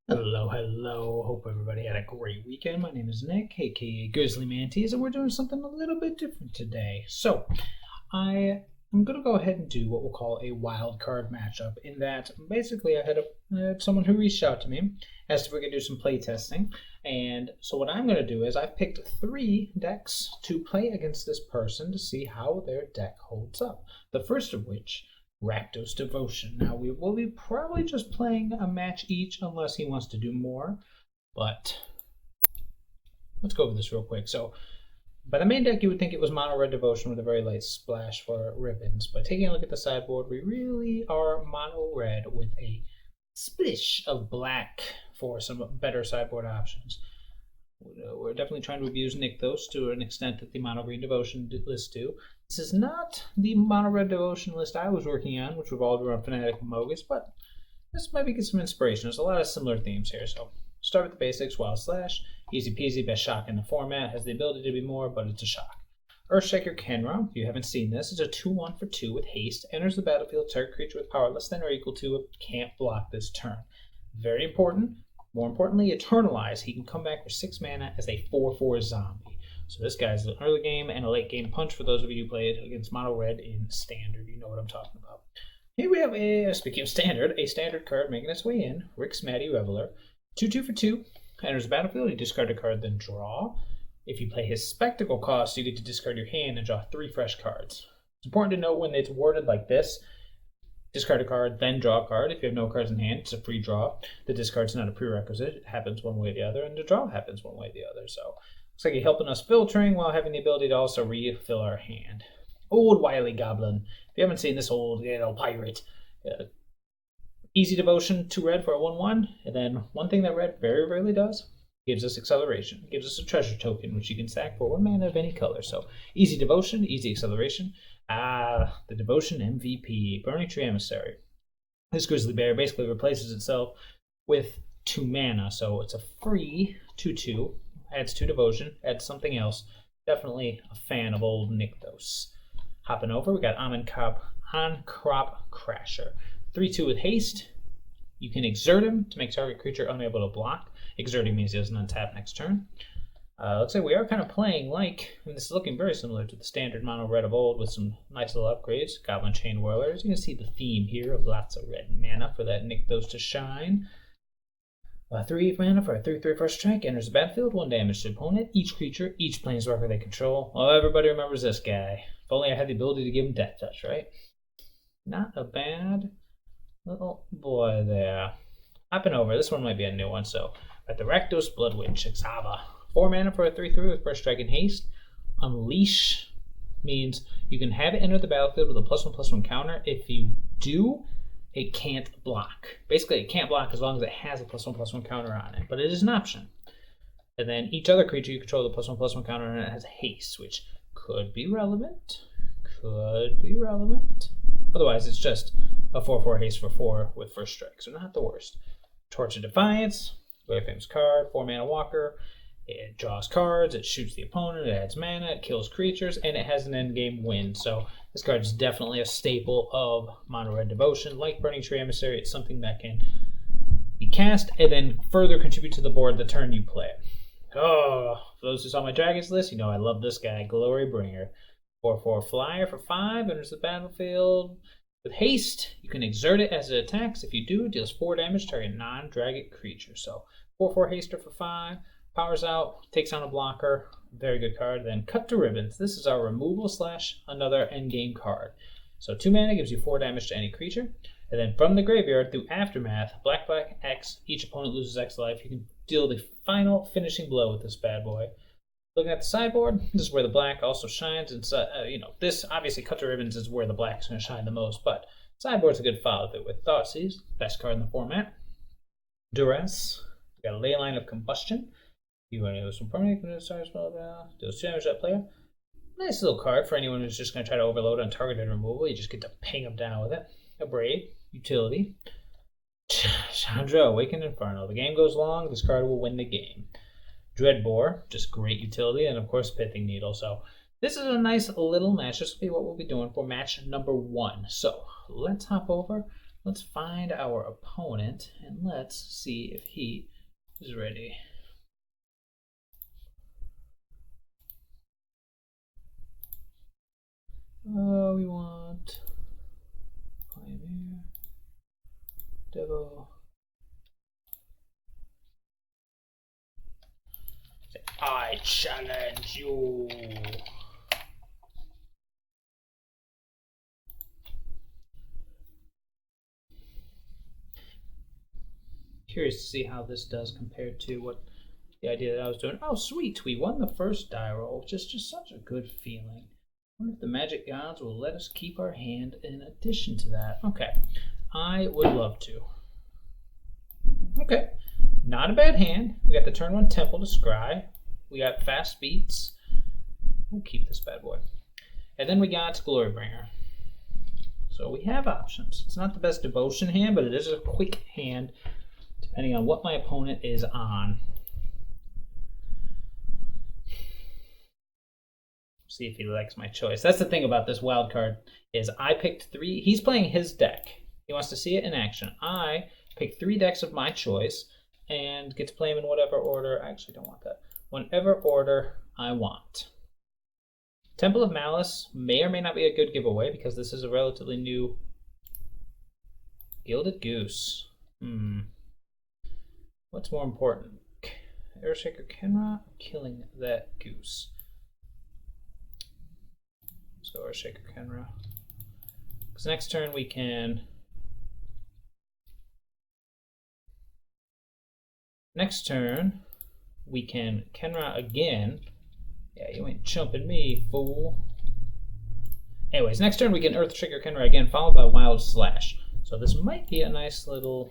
Hello, hello. Hope everybody had a great weekend. My name is Nick, aka GrizzlyMantes, and we're doing something a little bit different today. So, I am going to go ahead and do what we'll call a wild card matchup. In that, basically, I had someone who reached out to me, asked if we could do some play testing. And so, what I'm going to do is I've picked 3 decks to play against this person to see how their deck holds up. The first of which, Rakdos Devotion. Now, we will be probably just playing a match each unless he wants to do more, but let's go over this real quick. So, by the main deck, you would think it was Mono Red Devotion with a very light splash for ribbons, but taking a look at the sideboard, we really are Mono Red with a splish of black for some better sideboard options. We're definitely trying to abuse Rakdos to an extent that the Mono Green Devotion lists do. This is not the Mono Red Devotion list I was working on, which revolved around Fanatic and Mogus, but this might get some inspiration. There's a lot of similar themes here. So start with the basics. Wild Slash, easy peasy, best shock in the format, has the ability to be more, but it's a shock. Earthshaker Kenra, if you haven't seen this, is a 2/1 for 2 with haste, enters the battlefield, target creature with power less than or equal to it can't block this turn. Very important. More importantly, Eternalize. He can come back for 6 mana as a 4/4 zombie. So this guy's an early game and a late game punch for those of you who played against Mono Red in Standard. You know what I'm talking about. Here we have, speaking of Standard, a Standard card making its way in. Rick's Matty Reveler. 2/2 for 2. Enters the battlefield, you discard a card, then draw. If you play his Spectacle cost, you get to discard your hand and draw 3 fresh cards. It's important to note when it's worded like this, discard a card, then draw a card. If you have no cards in hand, it's a free draw. The discard's not a prerequisite. It happens one way or the other, and the draw happens one way or the other. So looks like you're helping us filtering while having the ability to also refill our hand. Old Wily Goblin. If you haven't seen this old pirate, easy Devotion, 2 red for a 1/1. And then one thing that red very rarely does, gives us acceleration. It gives us a treasure token, which you can stack for 1 mana of any color. So easy Devotion, easy acceleration. The Devotion MVP, Burning Tree Emissary. This Grizzly Bear basically replaces itself with 2 mana, so it's a free 2/2. Adds 2 Devotion, adds something else. Definitely a fan of old Rakdos. Hopping over, we got On-Crop Crasher. 3/2 with haste. You can exert him to make target creature unable to block. Exerting means he doesn't untap next turn. Looks like we are kind of playing like, and this is looking very similar to the standard Mono Red of old with some nice little upgrades. Goblin Chain Whirlers. You can see the theme here of lots of red mana for that Rakdos to shine. 3 mana for a 3/3 first strike. Enters the battlefield, 1 damage to opponent. Each creature, each planeswalker they control. Well, everybody remembers this guy. If only I had the ability to give him Death Touch, right? Not a bad little boy there. Hopping over, this one might be a new one, so at the Rakdos Bloodwitch, Xava. 4 mana for a 3/3 with first strike and haste. Unleash means you can have it enter the battlefield with a +1/+1 counter. If you do, it can't block. Basically, it can't block as long as it has a +1/+1 counter on it, but it is an option. And then each other creature you control the +1/+1 counter on it has haste, which could be relevant. Otherwise, it's just a 4/4 haste for 4 with first strike, so not the worst. Torch of Defiance, very famous card, 4 mana walker. It draws cards, it shoots the opponent, it adds mana, it kills creatures, and it has an endgame win. So this card is definitely a staple of Mono Red Devotion. Like Burning Tree Emissary, it's something that can be cast and then further contribute to the board the turn you play it. Oh, for those who saw my Dragons list, you know I love this guy, Glory Bringer. 4/4 flyer for 5, enters the battlefield. With haste, you can exert it as it attacks. If you do, it deals 4 damage to target non-dragon creature. So 4/4 haster for 5. Powers out, takes on a blocker, very good card. Then Cut to Ribbons. This is our removal / another endgame card. So 2 mana gives you 4 damage to any creature. And then from the graveyard through Aftermath, black, X, each opponent loses X life. You can deal the final finishing blow with this bad boy. Looking at the sideboard, this is where the black also shines. And this obviously Cut to Ribbons is where the black's going to shine the most, but sideboard's a good follow through with Thoughtseize, best card in the format. Duress, we got a Leyline of Combustion. You want to do some permanent, deals 2 damage to that player. Nice little card for anyone who's just going to try to overload on targeted removal. You just get to ping them down with it. A Braid, utility. Chandra, Awakened Inferno. The game goes long, this card will win the game. Dreadbore, just great utility, and of course Pithing Needle. So this is a nice little match. This will be what we'll be doing for match number 1. So let's hop over Let's find our opponent and let's see if he is ready. Oh, we want Pioneer, Devo. I challenge you. Curious to see how this does compared to what the idea that I was doing. Oh, sweet, we won the first die roll, which is just such a good feeling. I wonder if the magic gods will let us keep our hand in addition to that. Okay, I would love to. Okay, not a bad hand. We got the turn 1 Temple to Scry. We got fast beats. We'll keep this bad boy. And then we got Glorybringer. So we have options. It's not the best devotion hand, but it is a quick hand depending on what my opponent is on. See if he likes my choice. That's the thing about this wild card is I picked 3. He's playing his deck. He wants to see it in action. I picked 3 decks of my choice and get to play them in whatever order. I actually don't want that. Whatever order I want. Temple of Malice may or may not be a good giveaway because this is a relatively new Gilded Goose. What's more important? Airshaker Kenra or killing that goose? Let's go Airshaker Kenra. Because next turn we can... Next turn we can Kenra again. Yeah, you ain't chumping me, fool. Anyways, next turn we can Earthshaker Kenra again, followed by Wild Slash. So this might be a nice little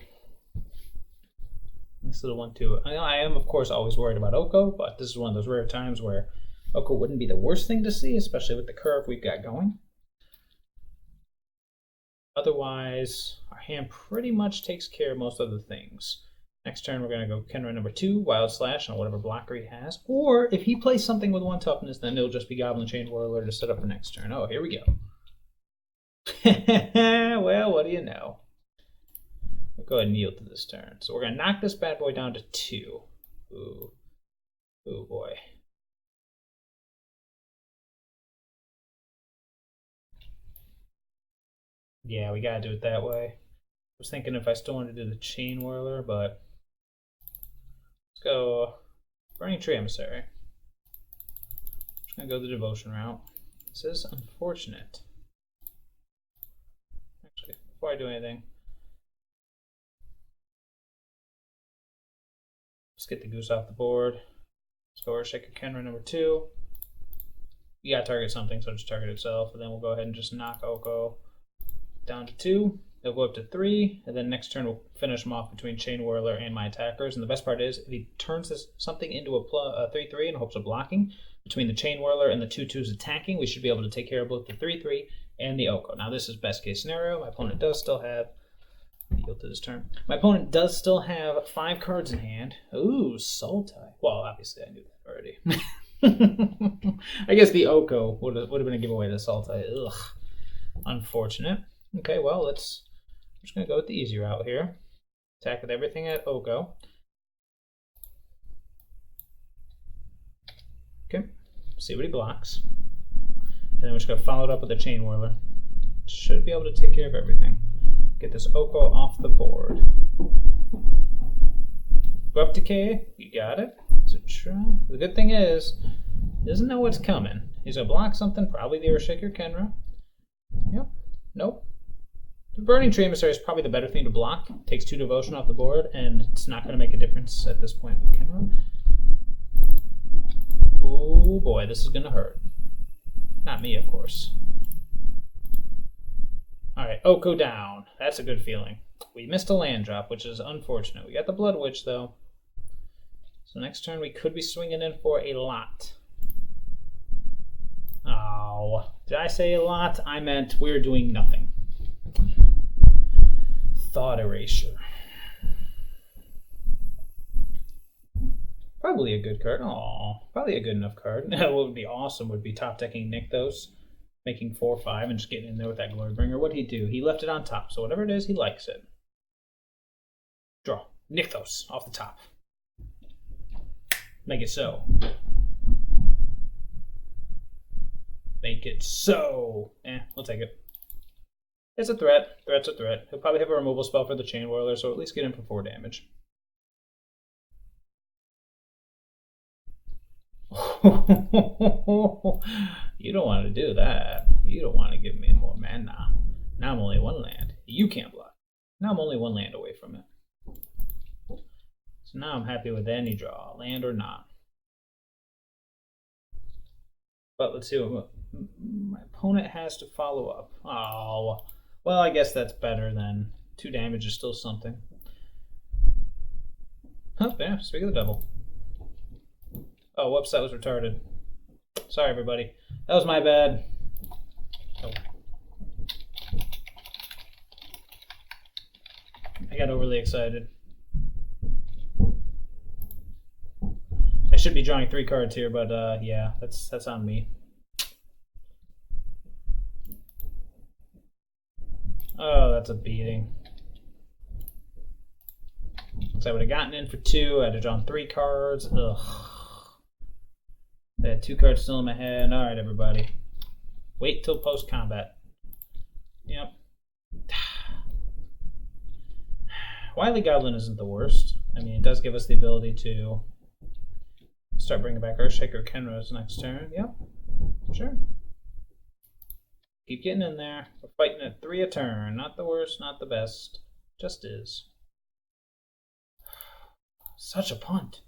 one too. I am, of course, always worried about Oko, but this is one of those rare times where Oko wouldn't be the worst thing to see, especially with the curve we've got going. Otherwise, our hand pretty much takes care of most other things. Next turn, we're going to go Kenra number 2, Wild Slash on whatever blocker he has. Or if he plays something with 1 toughness, then it'll just be Goblin Chain Whirler to set up for next turn. Oh, here we go. Well, what do you know? We'll go ahead and yield to this turn. So we're going to knock this bad boy down to 2. Ooh. Ooh, boy. Yeah, we got to do it that way. I was thinking if I still wanted to do the Chain Whirler, but... Let's go Burning Tree Emissary. Just going to go the Devotion route. This is unfortunate. Actually, before I do anything, let's get the goose off the board. Let's go Earthshaker Kenra number 2. You got to target something, so just target itself. And then we'll go ahead and just knock Oko down to 2. They'll go up to 3, and then next turn we'll finish him off between Chain Whirler and my attackers. And the best part is, if he turns something into a 3-3 in hopes of blocking, between the Chain Whirler and the 2/2s attacking, we should be able to take care of both the 3/3 and the Oko. Now this is best case scenario. My opponent does still have... Yield to this turn. My opponent does still have 5 cards in hand. Ooh, Sultai. Well, obviously I knew that already. I guess the Oko would have been a giveaway to Sultai. Ugh. Unfortunate. Okay, well, I'm just going to go with the easy route here. Attack with everything at Oko. Okay, see what he blocks. And then we're just going to follow it up with a Chain Whirler. Should be able to take care of everything. Get this Oko off the board. Go up decay. You got it. So try. The good thing is, he doesn't know what's coming. He's going to block something, probably the Earthshaker Kenra. Yep. Nope. The Burning Tree Emissary is probably the better thing to block. It takes 2 Devotion off the board, and it's not going to make a difference at this point with Kenra. Oh boy, this is going to hurt. Not me, of course. Alright, Oko down. That's a good feeling. We missed a land drop, which is unfortunate. We got the Blood Witch, though. So next turn we could be swinging in for a lot. Oh, did I say a lot? I meant we're doing nothing. Thought Erasure. Probably a good card. Aw, probably a good enough card. What would be awesome would be top decking Nykthos making 4/5 and just getting in there with that Glorybringer. What'd he do? He left it on top, so whatever it is, he likes it. Draw. Nykthos off the top. Make it so. Make it so. We'll take it. It's a threat. Threat's a threat. He'll probably have a removal spell for the Chain Whirler, so at least get him for 4 damage. You don't want to do that. You don't want to give me more mana. Now I'm only 1 land. You can't block. Now I'm only 1 land away from it. So now I'm happy with any draw, land or not. But let's see what my opponent has to follow up. Oh, well, I guess that's better than 2 damage is still something. Oh, yeah, speak of the devil. Oh, whoops, that was retarded. Sorry, everybody. That was my bad. Oh. I got overly excited. I should be drawing 3 cards here, but yeah, that's on me. Oh, that's a beating. So I would have gotten in for 2. I'd have drawn 3 cards. Ugh. I had 2 cards still in my head. All right, everybody. Wait till post-combat. Yep. Wily Goblin isn't the worst. I mean, it does give us the ability to start bringing back Earthshaker Kenra's next turn. Yep. Sure. Keep getting in there. We're fighting at 3 a turn. Not the worst, not the best. Just is. Such a punt.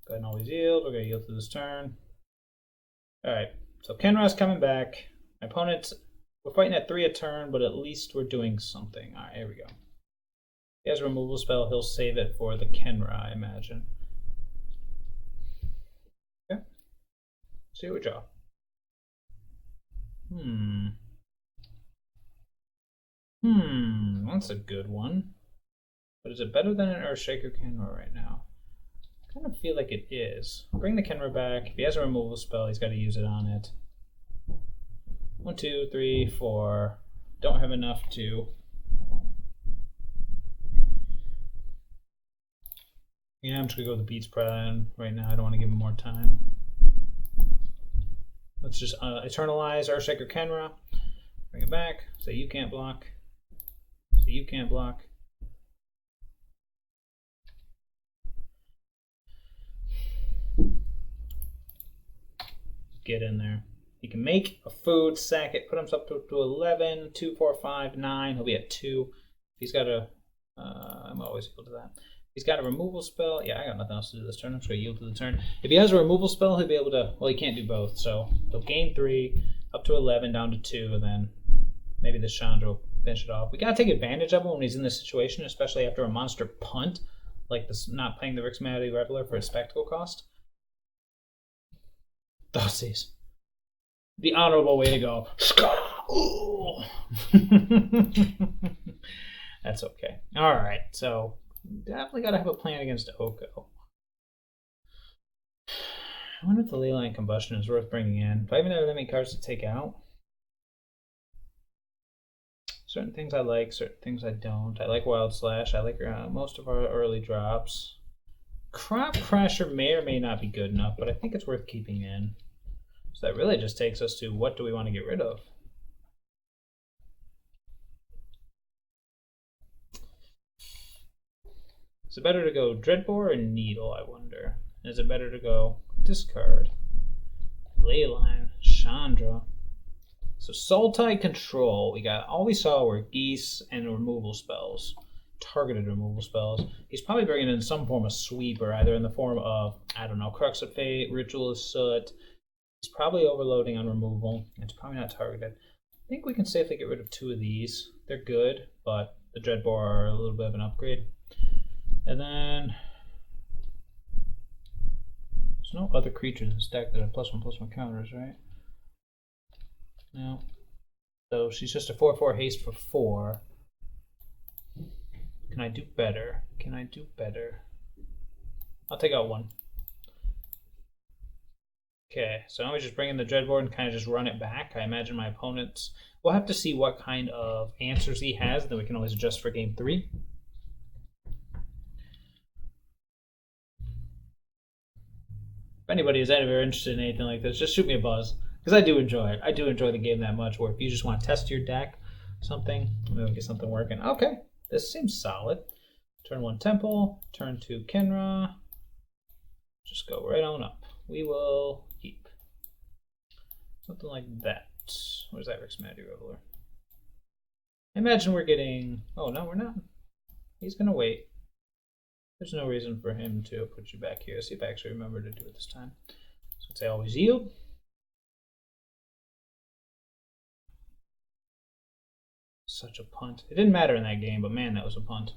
Go ahead and always yield. We're going to yield to this turn. Alright, so Kenra's coming back. My opponent's, we're fighting at 3 a turn, but at least we're doing something. Alright, here we go. He has a removal spell. He'll save it for the Kenra, I imagine. Okay. See what we draw. That's a good one. But is it better than an Earthshaker Kenra right now? I kind of feel like it is. Bring the Kenra back. If he has a removal spell, he's got to use it on it. 1, 2, 3, 4. Don't have enough to. Yeah, I'm just going to go with the Beats Pride right now. I don't want to give him more time. Let's just Eternalize Earthshaker Kenra. Bring it back. Say you can't block. Say you can't block. Get in there. He can make a food, sack it, put himself to 11, 2, 4, 5, 9. He'll be at 2. He's got a. I'm always equal to that. He's got a removal spell. Yeah, I got nothing else to do this turn. I'm just going to yield to the turn. If he has a removal spell, he'll be able to. Well, he can't do both. So he'll gain 3, up to 11, down to 2, and then maybe the Chandra will finish it off. We got to take advantage of him when he's in this situation, especially after a monster punt, like this, not playing the Rixmality Reveler for a spectacle cost. Thoughtseize. The honorable way to go. That's okay. Alright, so definitely got to have a plan against Oko. I wonder if the Leyline Combustion is worth bringing in. Do I even have that many cards to take out? Certain things I like, certain things I don't. I like Wild Slash. I like most of our early drops. Crop Crasher may or may not be good enough, but I think it's worth keeping in. So that really just takes us to what do we want to get rid of? Is it better to go Dreadbore or Needle, I wonder? Is it better to go discard? Leyline, Chandra. So Sultai Control, we got all we saw were geese and removal spells. Targeted removal spells. He's probably bringing in some form of sweeper, either in the form of, I don't know, Crux of Fate, Ritual of Soot. He's probably overloading on removal. It's probably not targeted. I think we can safely get rid of 2 of these. They're good, but the Dreadbore are a little bit of an upgrade. And then there's no other creatures in stack that have +1/+1 counters, right? No. So she's just a 4/4 haste for 4. Can I do better? Can I do better? I'll take out 1. Okay, so now we just bring in the Dreadboard and kind of just run it back. I imagine my opponents will have to see what kind of answers he has, and then we can always adjust for game 3. If anybody is ever interested in anything like this, just shoot me a buzz, because I do enjoy it. I do enjoy the game that much, where if you just want to test your deck, something, maybe get something working. Okay, this seems solid. Turn 1 Temple, turn 2 Kenra. Just go right on up. We will keep. Something like that. Where's that Rixmanity Reveler? I imagine we're getting... Oh, no, we're not. He's going to wait. There's no reason for him to put you back here. See if I actually remember to do it this time. So let's say always yield. Such a punt. It didn't matter in that game, but man, that was a punt.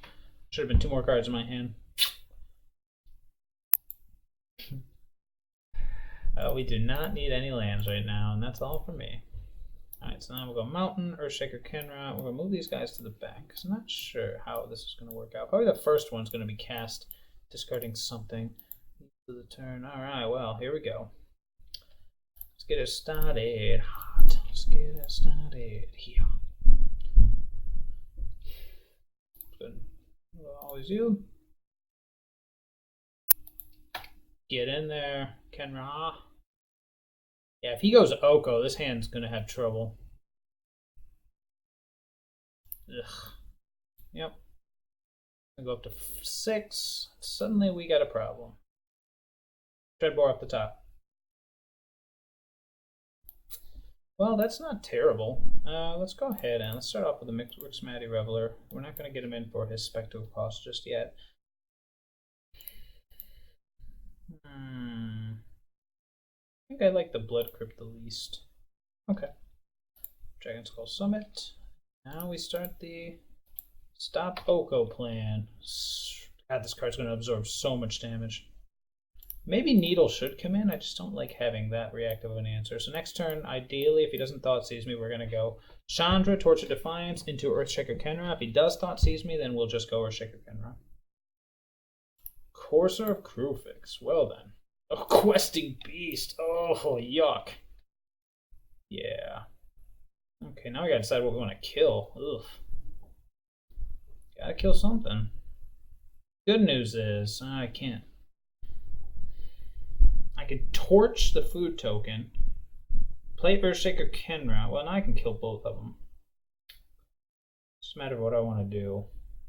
Should have been 2 more cards in my hand. We do not need any lands right now, and that's all for me. Alright, so now we'll go Mountain, Earthshaker, Kenra. We're going to move these guys to the back, because I'm not sure how this is going to work out. Probably the first one's going to be cast, discarding something to the turn. Alright, well, here we go. Let's get it started hot. Let's get it started here. Good. We'll always yield. Get in there, Kenra. Yeah, if he goes Oko, this hand's going to have trouble. Ugh. Yep. I go up to 6. Suddenly we got a problem. Dreadboard up the top. Well, that's not terrible. Let's go ahead and let's start off with the Rixmanity Reveler. We're not going to get him in for his spectacle cost just yet. I think I like the Blood Crypt the least. Okay. Dragon Skull Summit. Now we start the Stop Oko plan. God, this card's going to absorb so much damage. Maybe Needle should come in. I just don't like having that reactive of an answer. So next turn, ideally, if he doesn't Thought Seize me, we're going to go Chandra, Torch of Defiance, into Earthshaker Kenra. If he does Thought Seize me, then we'll just go Earthshaker Kenra. Courser of Crewfix. Well then. Oh, Questing Beast. Oh, yuck. Yeah. Okay, now we gotta decide what we want to kill. Ugh. Gotta kill something. Good news is, I can't. I can torch the food token, play Earthshaker Kenra. Well, now I can kill both of them. It's just a matter of what I want to do.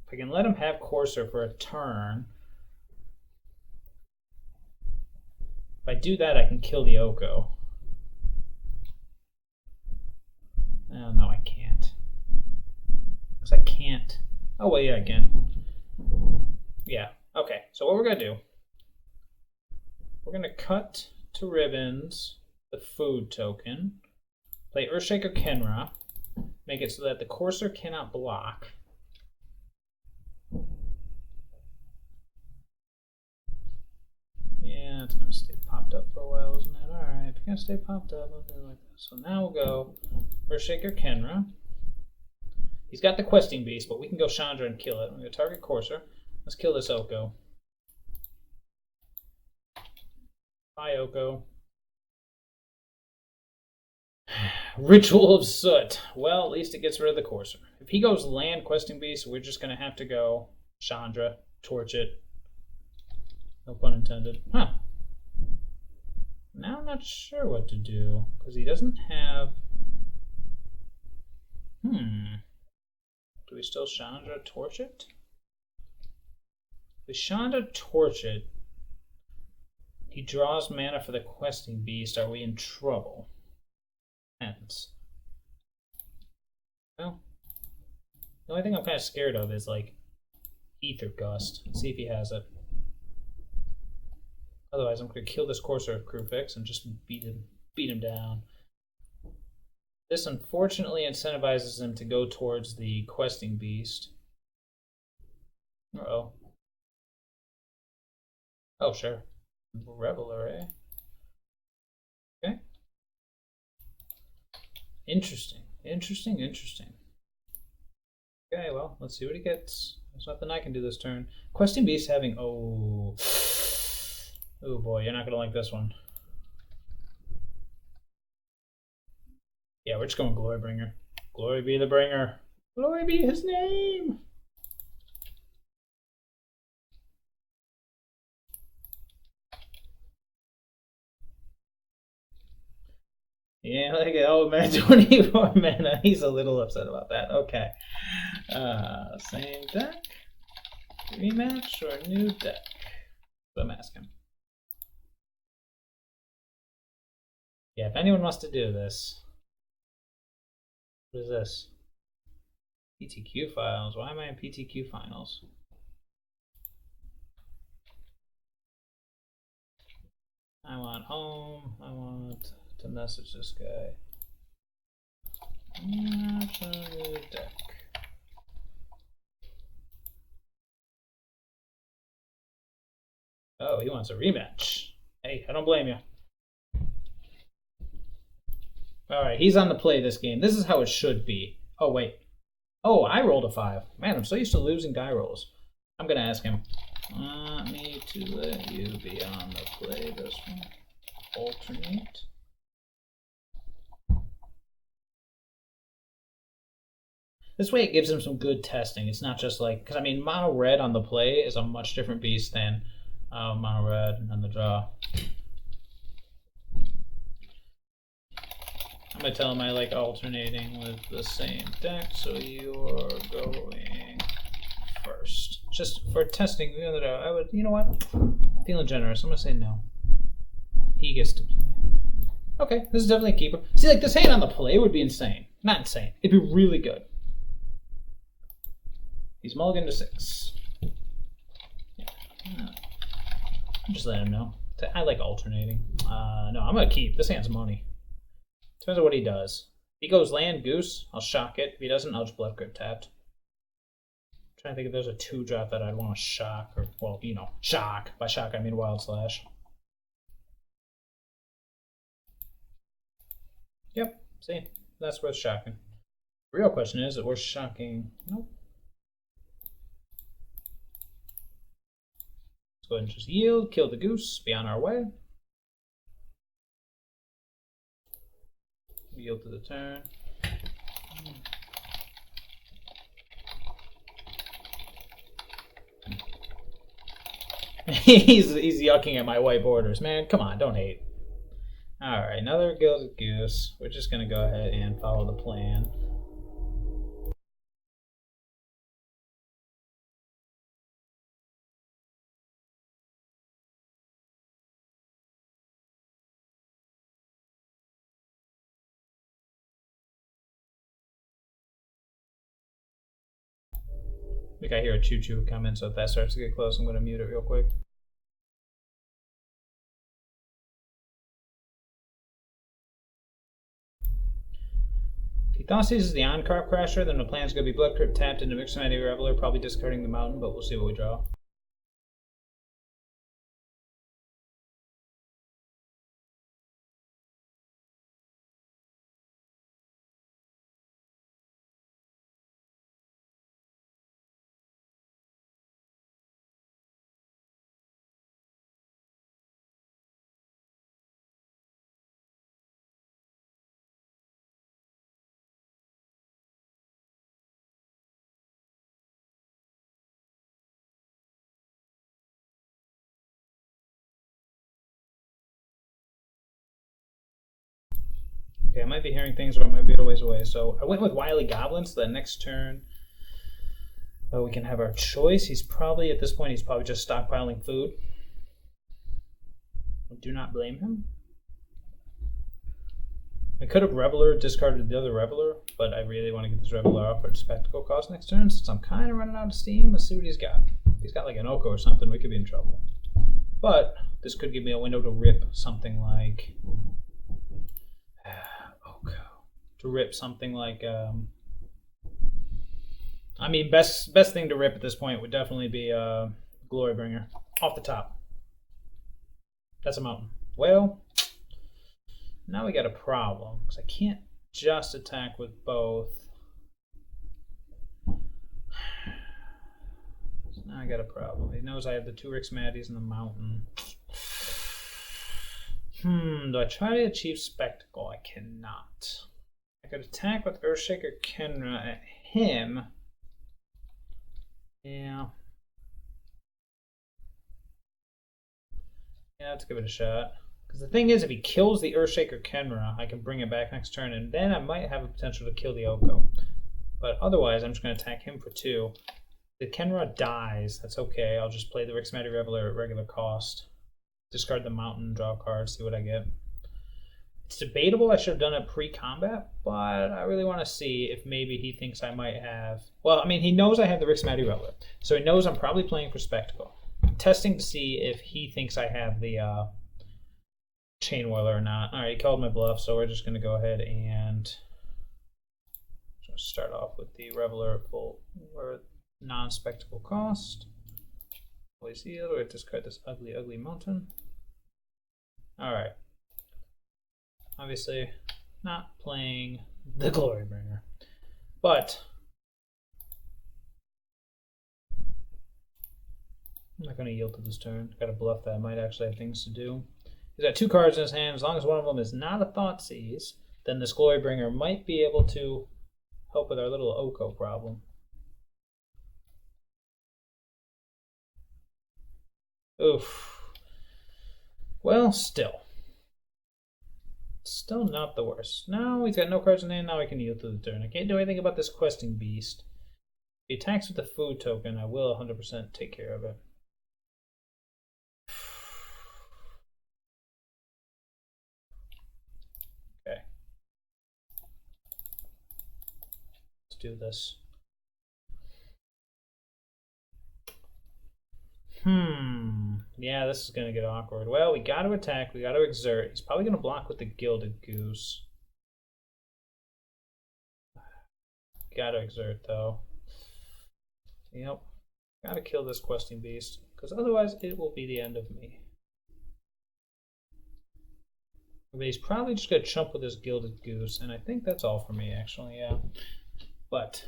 If I can let him have Courser for a turn. If I do that, I can kill the Oko. Oh, no, I can't. Because I can't. Oh, well, yeah, I can. Yeah, okay. So what we're going to do, we're going to cut to ribbons the food token, play Earthshaker Kenra, make it so that the Courser cannot block. Yeah, it's going to stay popped up for a while, isn't it? Alright, if you're going to stay popped up, I'll do it like this. So now we'll go Earthshaker Kenra. He's got the Questing Beast, but we can go Chandra and kill it. We're going to target Courser. Let's kill this Oko. Bye, Oko. Ritual of Soot. Well, at least it gets rid of the Courser. If he goes land Questing Beast, we're just going to have to go Chandra, torch it. No pun intended. Huh. Now I'm not sure what to do, because he doesn't have... Do we still Chandra torch it? If we Chandra torch it, he draws mana for the Questing Beast. Are we in trouble? Hence. Well, the only thing I'm kind of scared of is, like, Ether Gust. Let's see if he has it. Otherwise, I'm going to kill this Courser of Crewfix and just beat him down. This unfortunately incentivizes him to go towards the Questing Beast. Uh-oh. Oh, sure. Reveler, eh? Okay. Interesting. Interesting, interesting. Okay, well, let's see what he gets. There's nothing I can do this turn. Questing Beast having... Oh... Oh boy, you're not going to like this one. Yeah, we're just going Glorybringer. Glory be the bringer. Glory be his name. Yeah, look at old man, 24 mana. He's a little upset about that. Okay. Same deck. Rematch or new deck? So I'm asking. Yeah, if anyone wants to do this. What is this? PTQ files. Why am I in PTQ finals? I want home. I want to message this guy. Not a new deck. Oh, he wants a rematch. Hey, I don't blame you. Alright, he's on the play this game. This is how it should be. Oh, wait. Oh, I rolled a 5. Man, I'm so used to losing die rolls. I'm going to ask him. Want me to let you be on the play this one? Alternate. This way it gives him some good testing. It's not just like... Because, I mean, mono red on the play is a much different beast than mono red on the draw. I'm going to tell him I like alternating with the same deck, so you're going first. Just for testing the other day, I would, you know what? Feeling generous, I'm going to say no. He gets to play. Okay, this is definitely a keeper. See, like, this hand on the play would be insane. Not insane. It'd be really good. He's mulligan to 6. Yeah. Just let him know. I like alternating. No, I'm going to keep. This hand's money. Depends on what he does. If he goes land, goose, I'll shock it. If he doesn't, I'll just blood grip tapped. I'm trying to think if there's a 2-drop that I'd want to shock. Or, well, you know, shock. By shock, I mean wild slash. Yep, see? That's worth shocking. The real question is it worth shocking? Nope. Let's go ahead and just yield, kill the goose, be on our way. Yield to the turn. he's yucking at my white borders. Man, come on, don't hate. Alright, another gilded goose. We're just going to go ahead and follow the plan. I think I hear a choo-choo coming, so if that starts to get close, I'm going to mute it real quick. If he thought this is the on-carp crasher, then the plan's going to be blood crypt tapped into Midrange Reveler, probably discarding the mountain, but we'll see what we draw. Okay, I might be hearing things or I might be a ways away. So I went with Wily Goblin, so that next turn we can have our choice. He's probably, at this point, he's probably just stockpiling food. I do not blame him. I could have Reveler discarded the other Reveler, but I really want to get this Reveler off at spectacle cost next turn, since I'm kind of running out of steam. Let's see what he's got. If he's got like an Oko or something, we could be in trouble. But this could give me a window to rip something like... To rip something like... I mean, best thing to rip at this point would definitely be Glorybringer. Off the top. That's a mountain. Well, now we got a problem, because I can't just attack with both. So now I got a problem. He knows I have the 2 Rixmatties in the mountain. Do I try to achieve spectacle? I cannot. I I could attack with Earthshaker Kenra at him. Yeah. Yeah, let's give it a shot. Because the thing is, if he kills the Earthshaker Kenra, I can bring it back next turn, and then I might have a potential to kill the Oko. But otherwise, I'm just going to attack him for 2. If Kenra dies, that's okay. I'll just play the Rixmati Reveler at regular cost. Discard the mountain, draw a card, see what I get. It's debatable I should have done it pre-combat, but I really want to see if maybe he thinks I might have... Well, I mean, he knows I have the Rixmati Reveler, so he knows I'm probably playing for Spectacle. I'm testing to see if he thinks I have the Chain Whirler or not. Alright, he called my bluff, so we're just going to go ahead and start off with the Reveler at full or non-spectacle cost. Always heal, or discard this ugly, ugly mountain. Alright. Obviously, not playing the Glorybringer. But I'm not going to yield to this turn. Got to bluff that I might actually have things to do. He's got 2 cards in his hand. As long as one of them is not a Thoughtseize, then this Glorybringer might be able to help with our little Oko problem. Oof. Well, still not the worst. Now he's got no cards in hand. Now I can yield to the turn. I can't do anything about this Questing Beast. If he attacks with the food token, I will 100% take care of it. Okay. Let's do this. Yeah, this is going to get awkward. Well, we got to attack. We got to exert. He's probably going to block with the Gilded Goose. Got to exert, though. Yep. Got to kill this Questing Beast, because otherwise it will be the end of me. But he's probably just going to chump with his Gilded Goose, and I think that's all for me, actually, yeah. But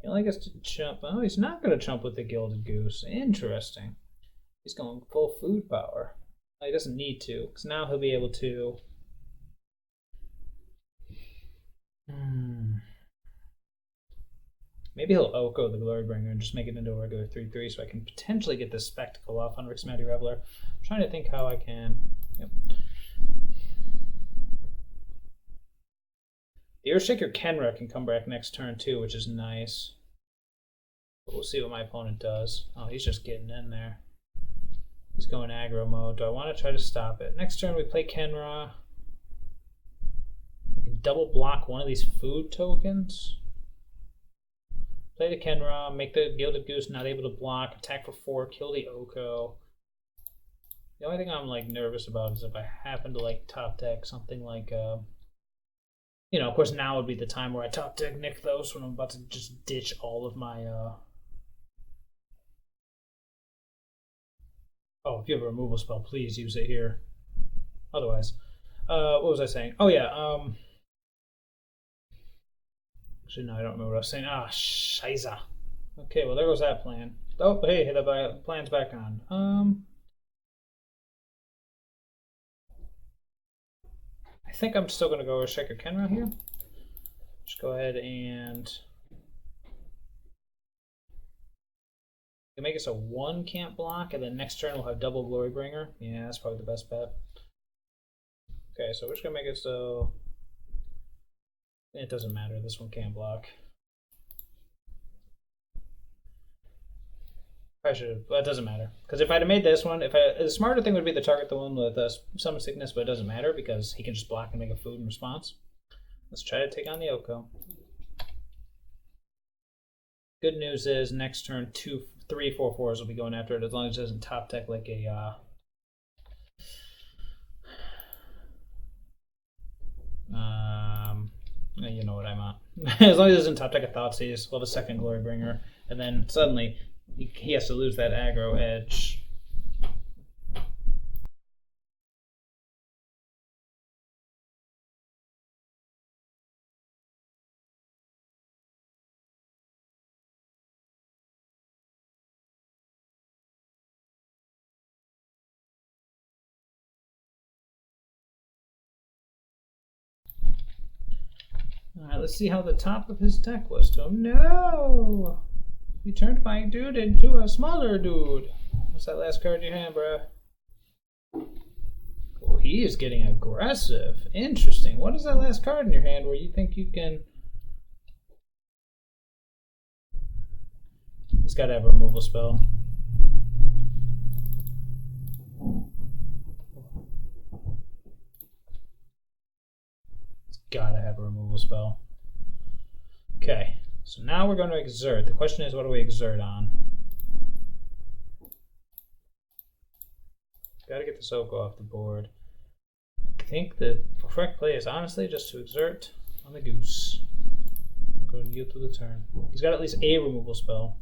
he only gets to chump. Oh, he's not going to chump with the Gilded Goose. Interesting. He's going full food power. He doesn't need to, because now he'll be able to... Maybe he'll Oko the Glorybringer and just make it into a regular 3/3 so I can potentially get this Spectacle off on Rixmati Reveler. I'm trying to think how I can. Yep. The Earthshaker Kenra can come back next turn too, which is nice. But we'll see what my opponent does. Oh, he's just getting in there. He's going aggro mode. Do I want to try to stop it? Next turn we play Kenra. I can double block one of these food tokens. Play the Kenra, make the Gilded Goose not able to block, attack for 4, kill the Oko. The only thing I'm like nervous about is if I happen to like top deck something like you know, of course now would be the time where I top deck Nykthos when I'm about to just ditch all of my Oh, if you have a removal spell, please use it here. Otherwise. What was I saying? Oh yeah, actually, no, I don't remember what I was saying. Ah, Shiza. Okay, well, there goes that plan. Oh, hey, the plan's back on. I think I'm still going to go with Shaker Kenra here. Just go ahead and make us a 1 can't block, and then next turn we'll have double Glorybringer. Yeah, that's probably the best bet. Okay, so we're just going to make it so... It doesn't matter, this one can't block. I should have, well, it doesn't matter. Because if I'd have made this one, the smarter thing would be to target the one with Summon Sickness, but it doesn't matter because he can just block and make a food in response. Let's try to take on the Oko. Good news is next turn 2, 3, 4, 4s will be going after it as long as it doesn't top deck like a you know what I'm on. As long as it doesn't top deck a Thoughtseize, we'll have a second Glorybringer, and then suddenly he has to lose that aggro edge. Alright, let's see how the top of his deck was to him. No! He turned my dude into a smaller dude. What's that last card in your hand, bruh? Oh, he is getting aggressive. Interesting. What is that last card in your hand where you think you can... He's got to have a removal spell. It's got to have a removal spell. Okay, so now we're going to exert. The question is, what do we exert on? Got to get this Oko off the board. I think the correct play is honestly just to exert on the goose. I'm going to yield to the turn. He's got at least a removal spell.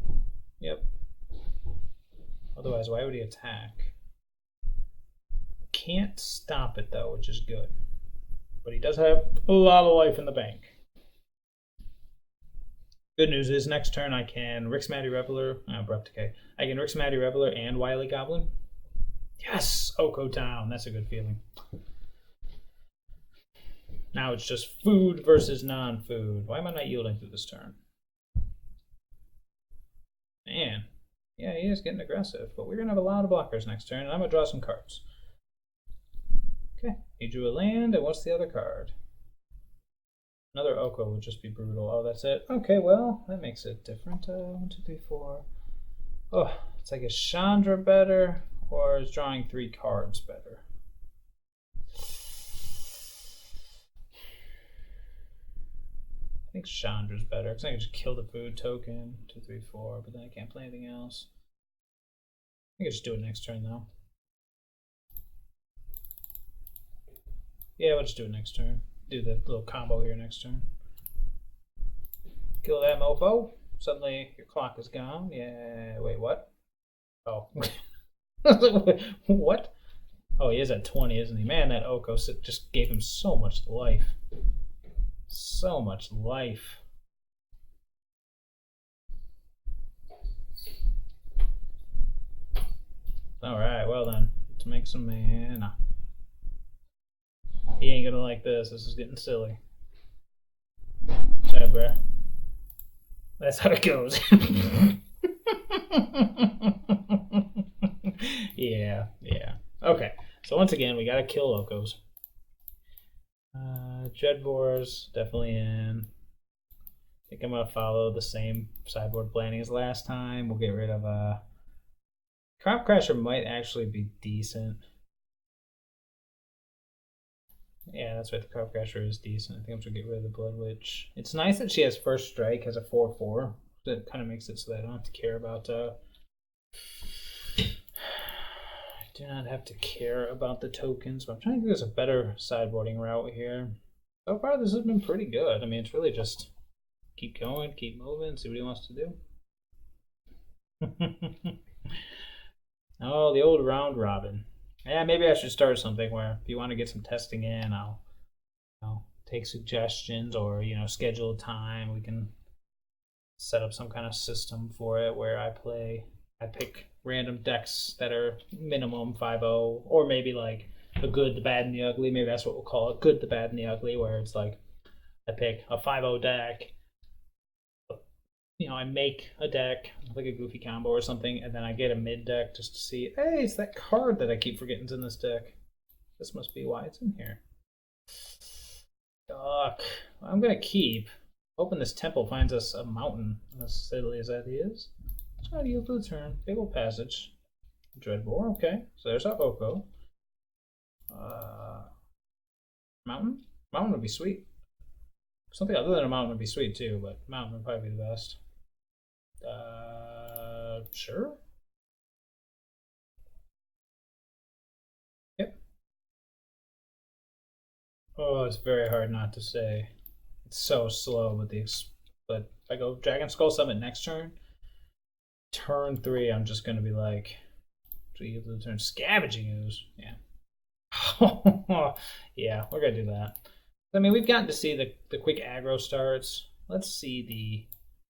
Yep. Otherwise, why would he attack? Can't stop it though, which is good. But he does have a lot of life in the bank. Good news is next turn I can Rixmatty Reveler, Abrupt Decay. I can Rixmatty Reveler and Wily Goblin. Yes! Oko down. That's a good feeling. Now it's just food versus non-food. Why am I not yielding through this turn? Man. Yeah, he is getting aggressive. But we're going to have a lot of blockers next turn, and I'm going to draw some cards. Okay. He drew a land, and what's the other card? Another Oko would just be brutal. Oh, that's it? Okay, well, that makes it different. 1, 2, 3, 4. Oh, it's like, is Chandra better, or is drawing 3 cards better? I think Chandra's better, because I can just kill the food token. 2, 3, 4, but then I can't play anything else. I can just do it next turn, though. Yeah, we'll just do it next turn. Do the little combo here next turn. Kill that mofo. Suddenly your clock is gone. Yeah, wait, what? Oh. What? Oh, he is at 20, isn't he? Man, that Oko just gave him so much life. So much life. Alright, well then. Let's make some mana. He ain't gonna like this. This is getting silly. Sorry, bruh. That's how it goes. Yeah. Okay. So once again, we gotta kill Okos. Dreadbore's definitely in. I think I'm gonna follow the same sideboard planning as last time. We'll get rid of Crop Crasher might actually be decent. Yeah, that's right. The Crop Crasher is decent. I think I'm going to get rid of the Blood Witch. It's nice that she has First Strike as a 4/4. That kind of makes it so that I don't have to care about... I do not have to care about the tokens, but I'm trying to think there's a better sideboarding route here. So far, this has been pretty good. I mean, it's really just keep going, keep moving, see what he wants to do. Oh, the old round robin. Yeah, maybe I should start something where if you want to get some testing in, I'll take suggestions or, schedule a time. We can set up some kind of system for it where I pick random decks that are minimum 5/0, or maybe like a good, the bad, and the ugly. Maybe that's what we'll call it, good, the bad, and the ugly, where it's like I pick a 5/0 deck. I make a deck, like a goofy combo or something, and then I get a mid deck just to see, hey, it's that card that I keep forgetting's in this deck. This must be why it's in here. Duck. I'm going to keep. Hoping this temple finds us a mountain, as steadily as that is. Let's try to yield to the turn. Fable Passage. Dreadbore, okay. So there's our Oko. Mountain? Mountain would be sweet. Something other than a mountain would be sweet too, but mountain would probably be the best. Sure. Yep. Oh, it's very hard not to say. It's so slow, but if I go Dragon Skull Summit next turn, turn 3, I'm just gonna be like, turn Scavenging Ooze. Yeah. Yeah, we're gonna do that. I mean, we've gotten to see the quick aggro starts. Let's see the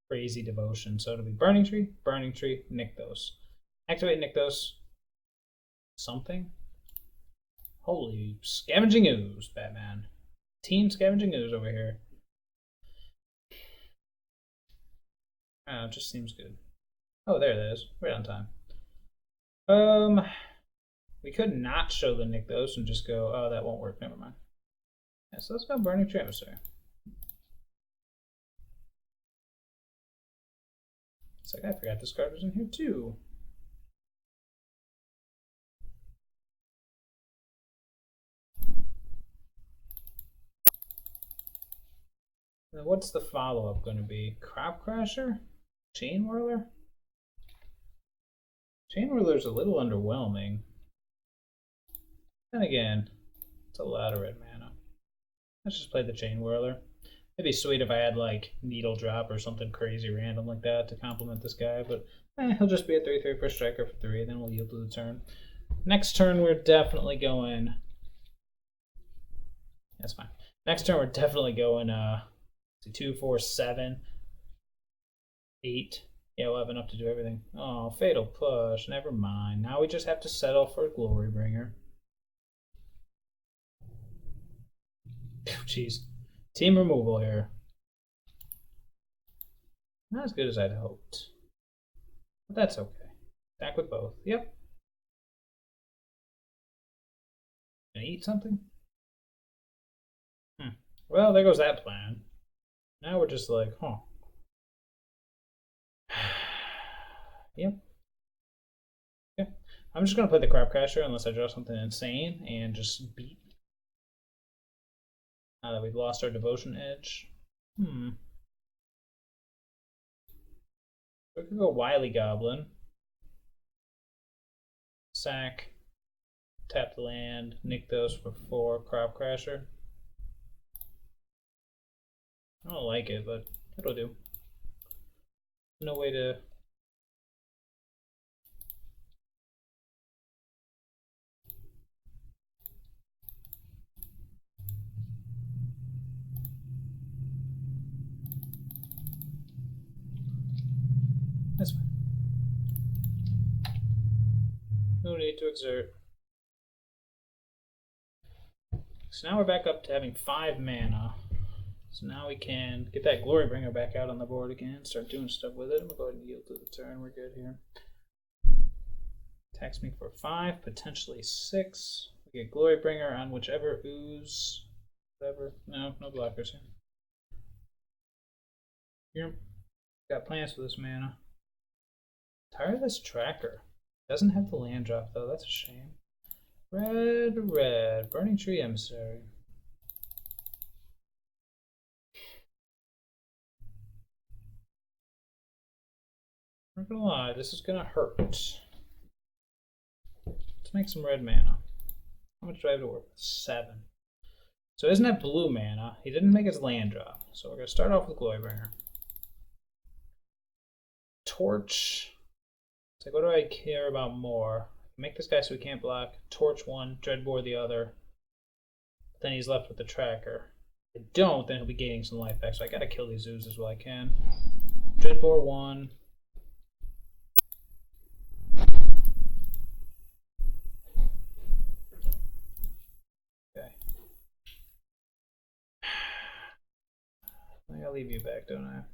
crazy devotion. So it'll be Burning Tree, Nykthos. Activate Nykthos. Something. Holy Scavenging Ooze, Batman. Team Scavenging Ooze over here. Oh, it just seems good. Oh, there it is. Right on time. We could not show the Rakdos and just go, oh, that won't work. Never mind. Yeah, so let's go Burning Tree Emissary. It's like, I forgot this card was in here too. Now, what's the follow-up going to be? Crop Crasher? Chain Whirler? Chain Whirler's a little underwhelming. Then again, it's a lot of red mana. Let's just play the Chain Whirler. It'd be sweet if I had like Needle Drop or something crazy random like that to complement this guy, but he'll just be a 3/3 per striker for 3, then we'll yield to the turn. Next turn we're definitely going. That's fine. Next turn we're definitely going 2, 4, 7, 8. Yeah, we'll have enough to do everything. Oh, Fatal Push. Never mind. Now we just have to settle for Glorybringer. Jeez. Team removal here. Not as good as I'd hoped. But that's okay. Back with both. Yep. Gonna eat something? Well, there goes that plan. Now we're just like, huh. Yep. Yeah. I'm just gonna play the Crop Crasher unless I draw something insane and just beat. Now that we've lost our Devotion edge. We could go Wily Goblin. Sack. Tap the land. Rakdos for 4. Crop Crasher. I don't like it, but it'll do. No way to. That's fine. No need to exert. So now we're back up to having 5 mana. So now we can get that Glorybringer back out on the board again, start doing stuff with it. We'll go ahead and yield to the turn. We're good here. Attacks me for 5, potentially 6. We get Glorybringer on whichever ooze, whatever. No blockers here. Here, got plans for this mana. Tireless Tracker. Doesn't have the land drop though, that's a shame. Red. Burning Tree Emissary. I'm not gonna lie, this is gonna hurt. Let's make some red mana. How much do I have to work with? 7. So isn't that blue mana? He didn't make his land drop. So we're gonna start off with Glorybringer. Torch. It's like, what do I care about more? Make this guy so he can't block. Torch 1, Dreadbore the other. But then he's left with the tracker. If I don't, then he'll be gaining some life back. So I gotta kill these oozes while I can. Dreadbore 1. Okay. I gotta leave you back, don't I?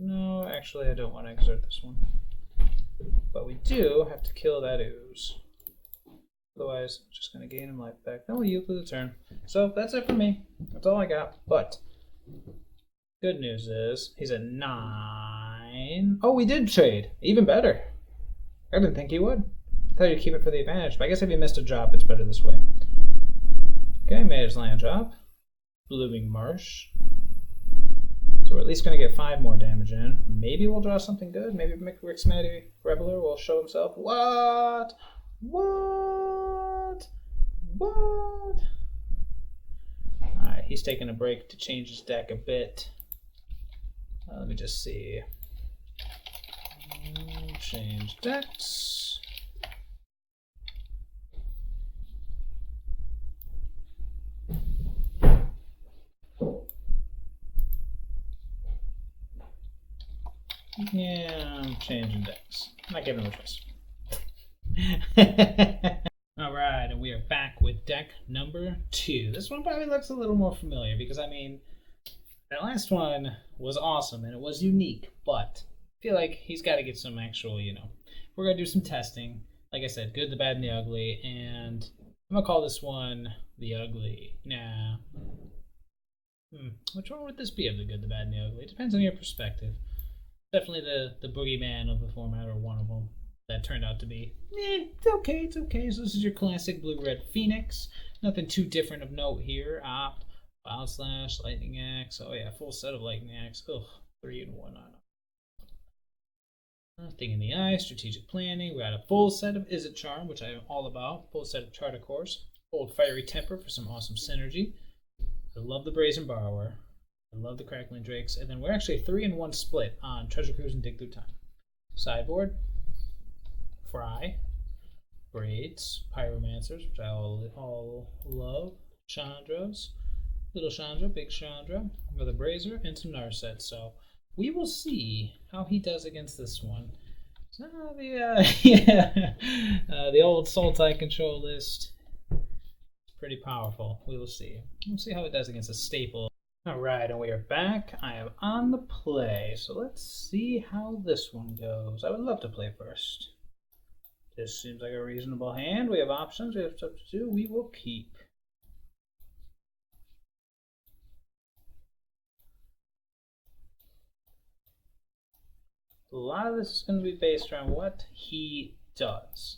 No, actually I don't want to exert this one. But we do have to kill that ooze. Otherwise, I'm just going to gain him life back. Then we'll yield to the turn. So that's it for me. That's all I got. But good news is he's at 9. Oh, we did trade. Even better. I didn't think he would. I thought he'd keep it for the advantage. But I guess if he missed a drop, it's better this way. Okay, made his land drop. Blooming Marsh. So we're at least going to get 5 more damage in. Maybe we'll draw something good. Maybe Ricksmatty Reveler will show himself. What? Alright, he's taking a break to change his deck a bit. Let me just see. Change decks. Yeah, I'm changing decks. I'm not giving him a choice. Alright, and we are back with deck number 2. This one probably looks a little more familiar because, I mean, That last one was awesome and it was unique, but I feel like he's got to get some actual, we're going to do some testing. Like I said, good, the bad, and the ugly. And I'm going to call this one the ugly. Nah. Which one would this be of the good, the bad, and the ugly? It depends on your perspective. Definitely the boogeyman of the format, or one of them. That turned out to be, it's okay, it's okay. So this is your classic blue-red Phoenix. Nothing too different of note here. Op, Wild Slash, Lightning Axe. Oh yeah, full set of Lightning Axe. Ugh, 3 and 1 on. Nothing in the eye, strategic planning. We got a full set of Izzet Charm, which I am all about. Full set of Charter Course. Old Fiery Temper for some awesome synergy. I love the Brazen Borrower. I love the Crackling Drakes. And then we're actually 3 and 1 split on Treasure Cruise and Dig Through Time. Sideboard, Fry, Braids, Pyromancers, which I all love, Chandras, Little Chandra, Big Chandra, with a Brazier, and some Narset. So we will see how he does against this one. So the old Sultai control list is pretty powerful. We will see. We'll see how it does against a staple. Alright, and we are back. I am on the play, so let's see how this one goes. I would love to play first. This seems like a reasonable hand. We have options. We have stuff to do. We will keep. A lot of this is going to be based around what he does.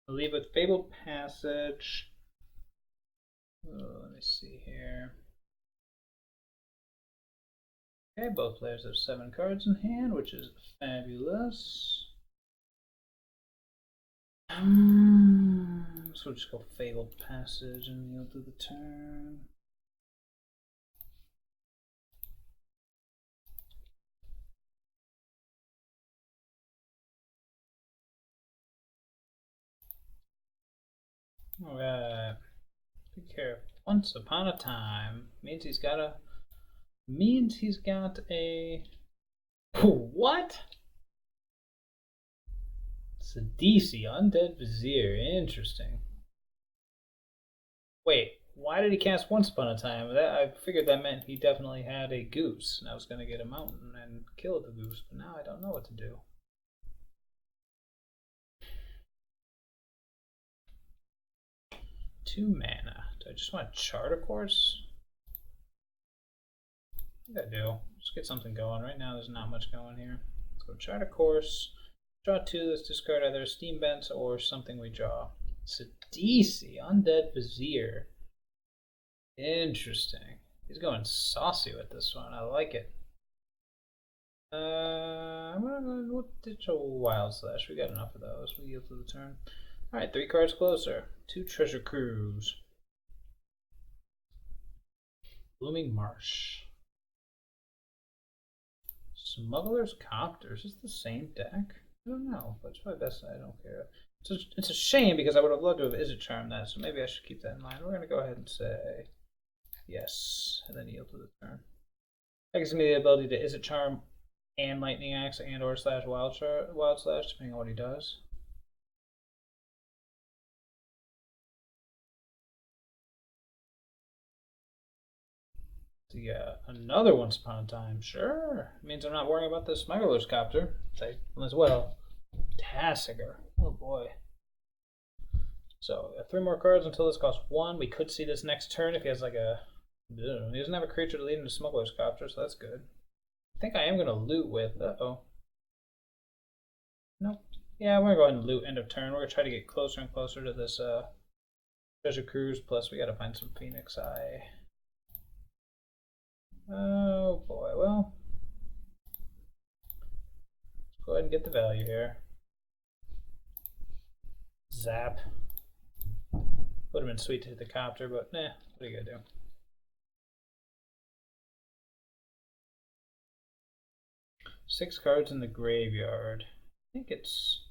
I'll leave with Fabled Passage. Oh, let me see here. Okay, both players have 7 cards in hand, which is fabulous. So we'll just go Fabled Passage and kneel to the turn. Alright. Be careful. Once upon a time means he's got a what? Sidisi, Undead Vizier, interesting. Wait, why did he cast Once Upon a Time? I figured that meant he definitely had a goose, and I was going to get a mountain and kill the goose, but now I don't know what to do. Two mana. Do I just want to Charter Course? I think I do. Let's get something going. Right now there's not much going here. Let's go Charter Course. Draw 2, let's discard either a Steam Bent or something we draw. Sidisi, Undead Vizier. Interesting. He's going saucy with this one. I like it. I'm gonna go ditch a Wild Slash. We got enough of those. We yield to the turn. Alright, 3 cards closer. 2 Treasure Cruise. Blooming Marsh. Smuggler's Copter. Is this the same deck? I don't know, but it's probably best I don't care. It's a shame because I would have loved to have Izzet Charm that, so maybe I should keep that in mind. We're going to go ahead and say yes, and then yield to the turn. That gives me the ability to Izzet Charm and Lightning Axe and or slash Wild Slash, depending on what he does. So yeah, another Once Upon a Time. Sure. It means I'm not worrying about the Smuggler's Copter as well. Tassiger. Oh boy. So 3 more cards until this costs 1. We could see this next turn if he has like a... He doesn't have a creature to lead into Smuggler's Copter, so that's good. I think I am going to loot with... Uh-oh. Nope. Yeah, we're going to go ahead and loot end of turn. We're going to try to get closer and closer to this Treasure Cruise, plus we got to find some Phoenix Eye. Oh boy, well, let's go ahead and get the value here. Zap. Would have been sweet to hit the Copter, but nah, what are you gonna do? Six cards in the graveyard. I think it's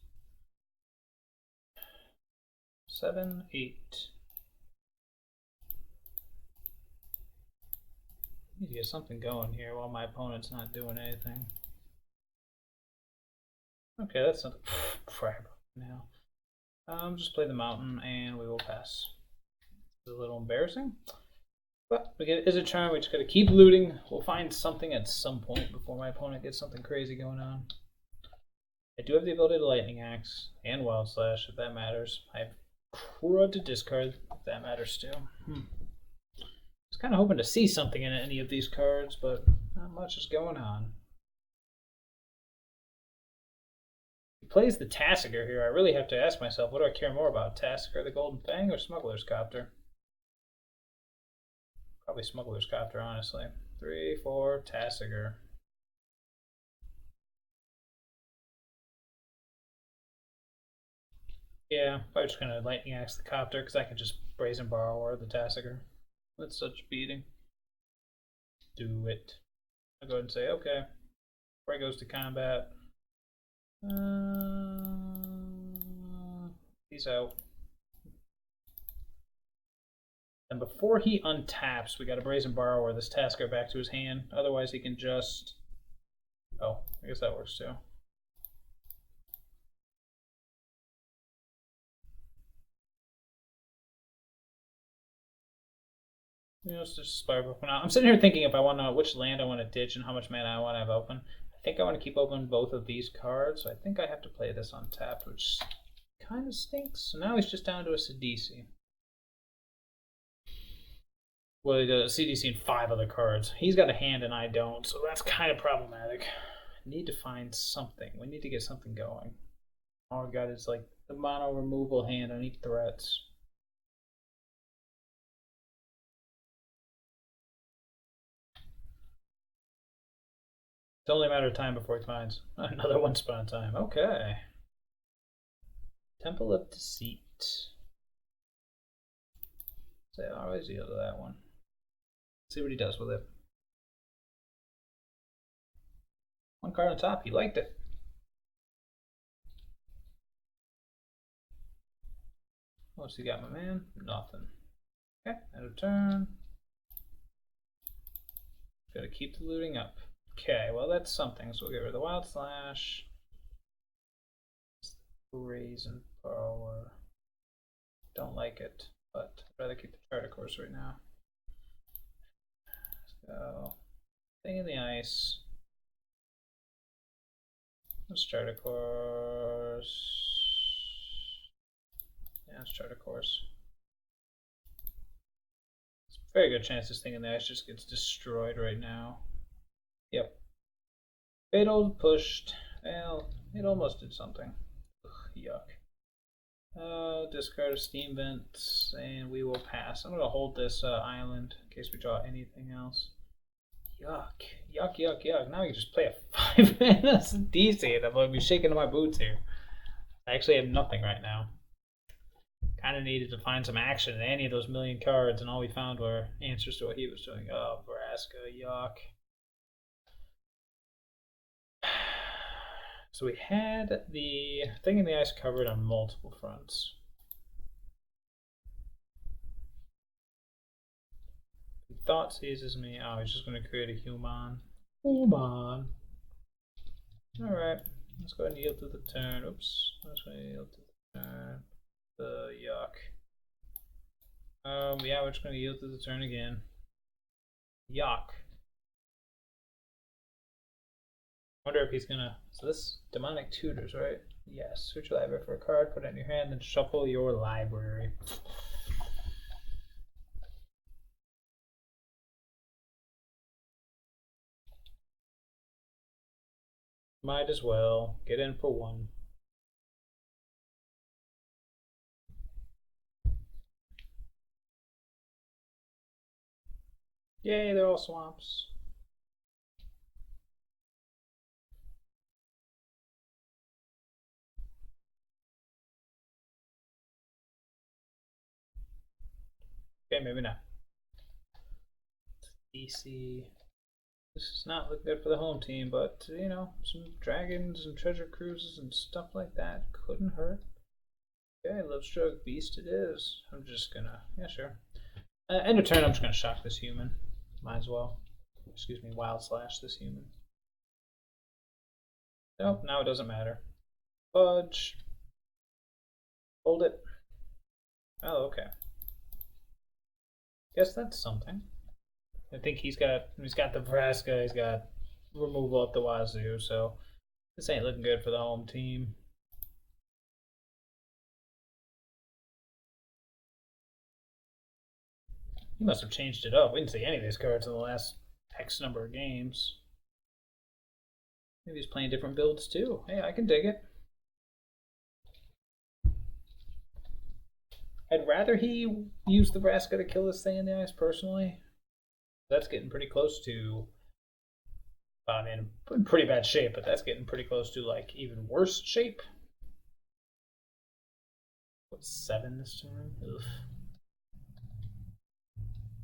7, 8. Need to get something going here while my opponent's not doing anything. Okay, that's not crap now. Just play the mountain and we will pass. It's a little embarrassing. But we get Izzet turn. We just gotta keep looting. We'll find something at some point before my opponent gets something crazy going on. I do have the ability to Lightning Axe and Wild Slash, if that matters. I have Crud to discard, if that matters too. I was kind of hoping to see something in any of these cards, but not much is going on. He plays the Tassiger here. I really have to ask myself, what do I care more about? Tassiger, the Golden Fang, or Smuggler's Copter? Probably Smuggler's Copter, honestly. 3, 4, Tassiger. Yeah, probably just gonna Lightning Axe the Copter because I can just Brazen Borrower the Tassiger. That's such beating. Do it. I'll go ahead and say, okay. Before he goes to combat. Peace out. And before he untaps, we got to Brazen Borrower this Tasker back to his hand. Otherwise, he can just. Oh, I guess that works too. You know, it's just Spire now. I'm sitting here thinking if I want to which land I want to ditch and how much mana I want to have open. I think I want to keep open both of these cards. So I think I have to play this untapped, which kind of stinks. So now he's just down to a CDC. Well, he does CDC and 5 other cards. He's got a hand and I don't, so that's kind of problematic. I need to find something. We need to get something going. All I've got is like the mono removal hand on each threats. It's only a matter of time before he finds another one spot in time. Okay. Temple of Deceit. So I always yield to that one. See what he does with it. One card on top. He liked it. What's he got, my man? Nothing. Okay, end of turn. Gotta keep the looting up. Okay, well that's something. So we'll get rid of the Wild Slash. Brazen Borrower. Don't like it, but I'd rather keep the Charter Course right now. Let's go. Thing in the Ice. Let's Charter Course. Yeah, let's Charter Course. It's a very good chance this Thing in the Ice just gets destroyed right now. Yep. Fatal pushed. Well, it almost did something. Ugh, yuck. Discard a Steam Vent, and we will pass. I'm going to hold this island in case we draw anything else. Yuck. Yuck, yuck, yuck. Now we can just play a 5 mana DC, and I'm going to be shaking my boots here. I actually have nothing right now. Kind of needed to find some action in any of those million cards, and all we found were answers to what he was doing. Oh, Vraska, yuck. So we had the Thing in the Ice covered on multiple fronts. He thought seizes me. Oh, he's just going to create a human. Human. Alright, let's go ahead and yield to the turn. Oops, let's go ahead and yield to the turn. The yuck. Yeah, we're just going to yield to the turn again. Yuck. Wonder if he's gonna. So this Demonic Tutors, right? Yes. Search your library for a card, put it in your hand, then shuffle your library. Might as well get in for one. Yay, they're all swamps. Okay, maybe not. DC. This does not look good for the home team, but you know, some dragons and treasure cruises and stuff like that couldn't hurt. Okay, Lovestroke Beast it is. I'm just gonna, yeah, sure. End of turn, I'm just gonna shock this human. Might as well. Excuse me, Wild Slash this human. Nope, now it doesn't matter. Fudge. Hold it. Oh, okay. Guess that's something. I think he's got the Vraska, he's got removal up the wazoo, so this ain't looking good for the home team. He must have changed it up. We didn't see any of these cards in the last X number of games. Maybe he's playing different builds too. Hey, I can dig it. I'd rather he use the Vraska to kill this thing in the ice personally. That's getting pretty close to, I mean, in pretty bad shape, but that's getting pretty close to like even worse shape. What's 7 this turn? Ugh.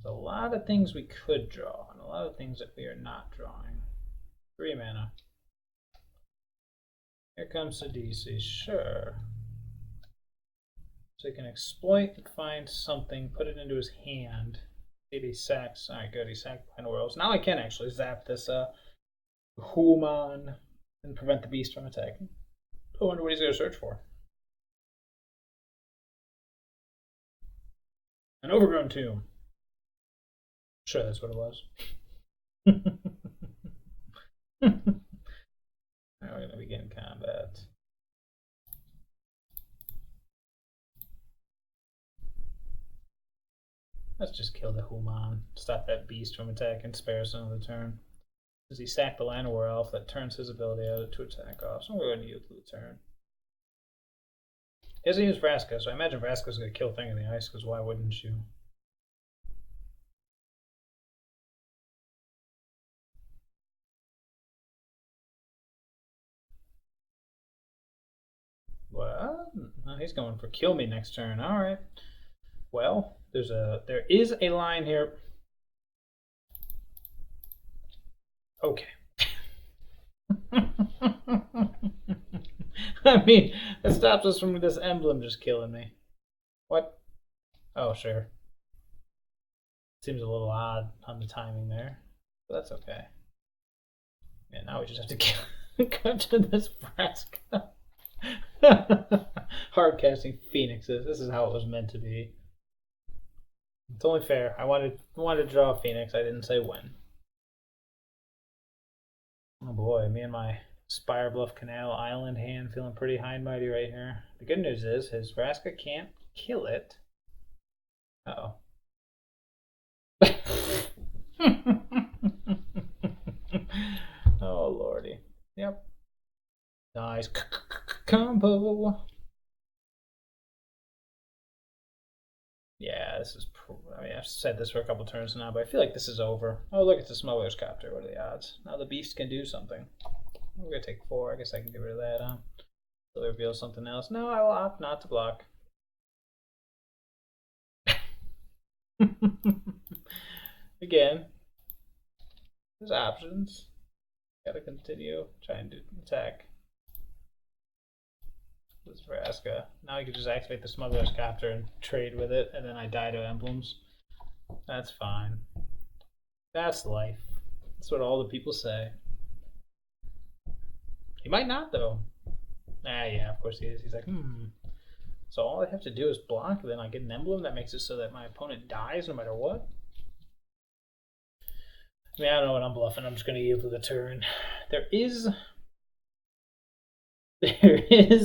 There's a lot of things we could draw, and a lot of things that we are not drawing. 3 mana. Here comes the DC, sure. So he can exploit and find something, put it into his hand. Maybe he sacks. Alright, good, he sacked Behind the Worlds. Now I can actually zap this Human and prevent the beast from attacking. I wonder what he's going to search for. An overgrown tomb. Sure, that's what it was. Alright, we're going to begin combat. Let's just kill the Human. Stop that beast from attacking, spare us another turn. Does he sack the Llanowar Elf? That turns his ability out to attack off. So we're going to yield to the turn. He doesn't use Vraska, so I imagine Vraska's going to kill Thing in the Ice, because why wouldn't you? Well, he's going for kill me next turn. All right. Well, there is a line here. Okay. I mean, that stops us from this emblem just killing me. What? Oh, sure. Seems a little odd on the timing there, but that's okay. Yeah, now we just have to cut to this Vraska. Hard casting Phoenixes. This is how it was meant to be. It's only fair. I wanted to draw a Phoenix. I didn't say when. Oh boy, me and my Spire Bluff Canal Island hand feeling pretty high and mighty right here. The good news is his Vraska can't kill it. Uh oh. Oh lordy. Yep. Nice combo. Yeah, this is. I mean, I've said this for a couple turns now, but I feel like this is over. Oh, look, it's a Smuggler's Copter. What are the odds? Now the beast can do something. We're gonna take 4. I guess I can get rid of that, huh? Will it reveal something else? No, I will opt not to block. Again, there's options. Gotta continue trying to attack. This Vraska. Now I can just activate the Smuggler's Copter and trade with it, and then I die to emblems. That's fine. That's life. That's what all the people say. He might not, though. Ah, yeah, of course he is. He's like, So all I have to do is block, then I get an emblem that makes it so that my opponent dies no matter what? I mean, I don't know what I'm bluffing. I'm just going to yield to the turn. There is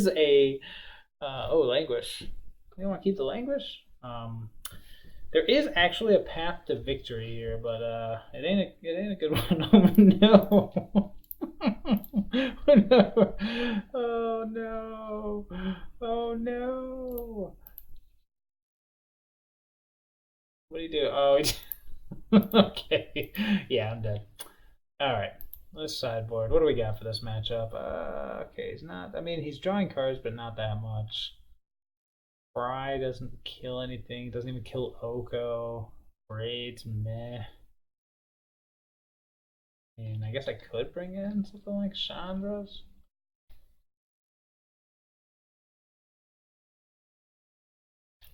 a languish. You want to keep the languish? There is actually a path to victory here, but it ain't a good one. Oh no. Oh no. Oh no. What do you do? Oh, okay. Yeah, I'm dead. All right. Let's sideboard. What do we got for this matchup? Okay, he's not. I mean, he's drawing cards, but not that much. Fry doesn't kill anything. Doesn't even kill Oko. Raids, meh. And I guess I could bring in something like Chandra's.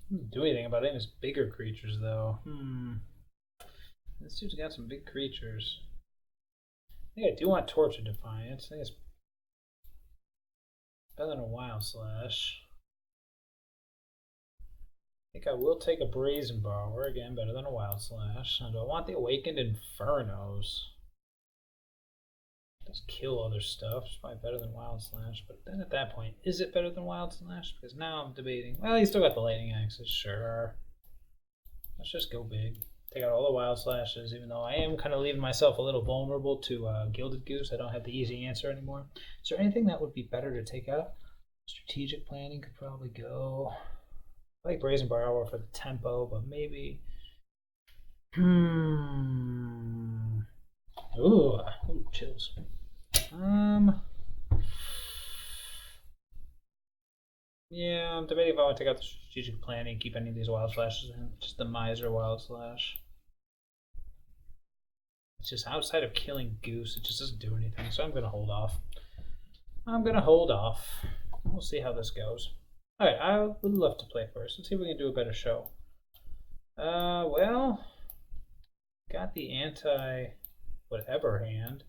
Doesn't do anything about any of his bigger creatures, though. This dude's got some big creatures. I think I do want Torture Defiance. I think it's better than a Wild Slash. think I will take a Brazen Borrower, again, better than a Wild Slash. Do I want the Awakened Infernos? It does kill other stuff, it's probably better than Wild Slash, but then at that point, is it better than Wild Slash? Because now I'm debating. Well, you still got the Lightning Axes, sure. Let's just go big. Take out all the Wild Slashes, even though I am kind of leaving myself a little vulnerable to Gilded Goose. I don't have the easy answer anymore. Is there anything that would be better to take out? Strategic Planning could probably go. I like Brazen Borrower for the tempo, but maybe. Ooh, chills. Yeah, I'm debating if I want to take out the Strategic Planning, keep any of these Wild Slashes in. Just the Miser Wild Slash. It's just outside of killing Goose, it just doesn't do anything, so I'm going to hold off. We'll see how this goes. Alright, I would love to play first. Let's see if we can do a better show. Well, got the anti-whatever hand,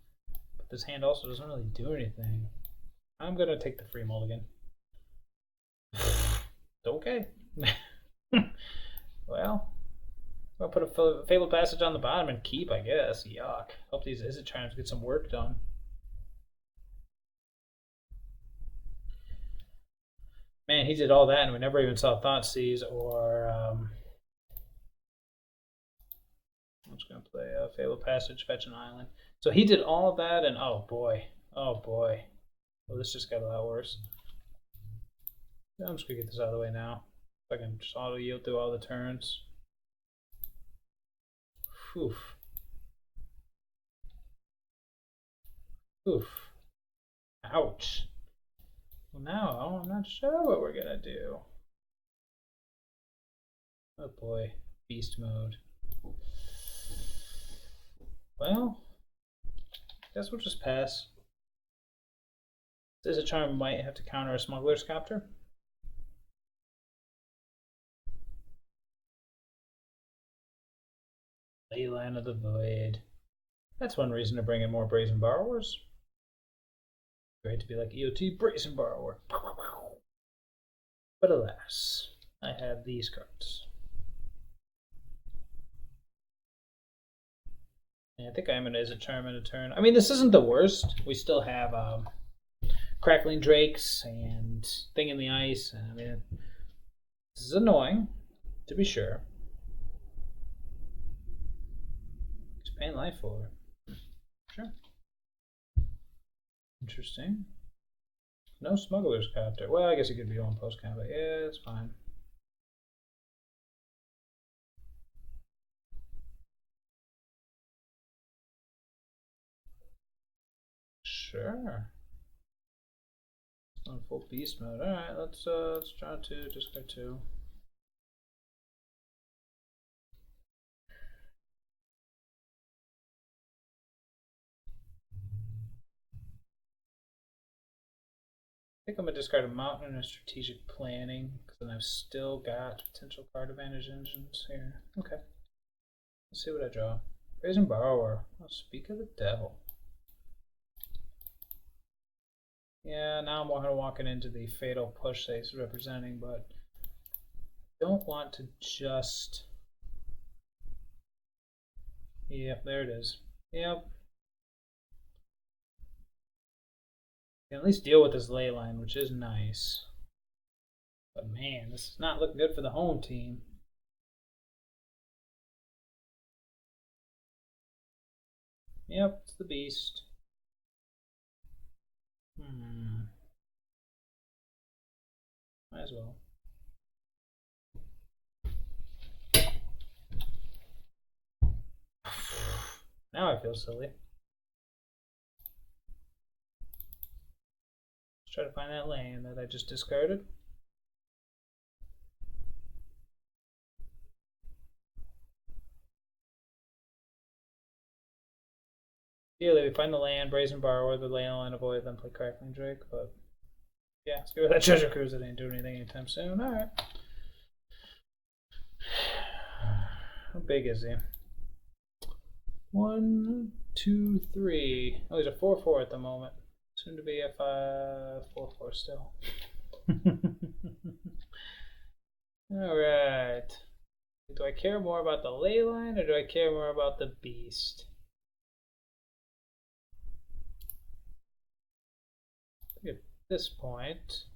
but this hand also doesn't really do anything. I'm going to take the free mulligan. Okay. Well, I'll put a Fabled Passage on the bottom and keep, I guess. Yuck. Hope these Izzet Chimes get some work done. Man, he did all that and we never even saw Thoughtseize or... I'm just going to play a Fabled Passage, fetch an island. So he did all of that and oh boy. Oh boy. Well, this just got a lot worse. I'm just going to get this out of the way now. If I can just auto yield through all the turns. Oof. Oof. Ouch. Well, now I'm not sure what we're going to do. Oh boy. Beast mode. Well, I guess we'll just pass. This is a charm might have to counter a Smuggler's Copter. Leyline of the Void. That's one reason to bring in more Brazen Borrowers. Great to be like EOT Brazen Borrower. But alas, I have these cards. And I think I'm going to Izzet Charm in a turn. I mean, this isn't the worst. We still have Crackling Drakes and Thing in the Ice. And I mean, this is annoying, to be sure. Just paying life for it. Sure. Interesting. No Smuggler's Copter. Well, I guess it could be on post combat. Yeah, it's fine. Sure. On full beast mode. Alright, let's draw 2, discard 2. I think I'm going to discard a Mountain and a Strategic Planning, because then I've still got potential card advantage engines here. Okay. Let's see what I draw. Brazen Borrower. Oh, speak of the devil. Yeah, now I'm kind of walking into the fatal push that he's representing, but don't want to just... Yep, there it is. Yep. Can at least deal with this ley line, which is nice. But man, this is not looking good for the home team. Yep, it's the beast. Might as well. Now I feel silly. Let's try to find that land that I just discarded. Ideally, we find the land, Brazen Borrower, the ley line, avoid, then play Crackling Drake, but yeah, let's go with that Treasure Cruise. That ain't doing anything anytime soon. Alright. How big is he? 1, 2, 3. Oh, he's a 4/4 at the moment. Soon to be a 5/4 still. Alright. Do I care more about the ley line or do I care more about the beast? At this point,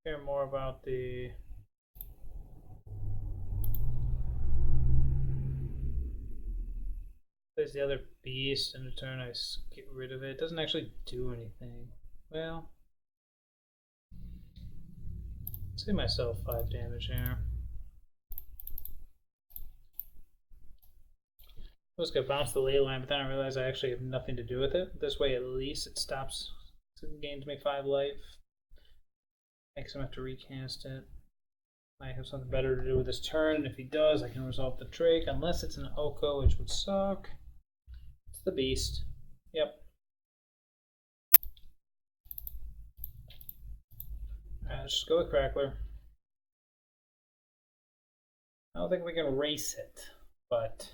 care more about the there's the other beast in a turn. I get rid of it. It doesn't actually do anything. Well, save myself 5 damage here. I was gonna bounce the ley line, but then I realized I actually have nothing to do with it. This way, at least it stops. It gains me 5 life. Makes him have to recast it. Might have something better to do with this turn, and if he does, I can resolve the trick, unless it's an Oko, which would suck. It's the beast. Yep. Alright, let's just go with Crackler. I don't think we can race it, but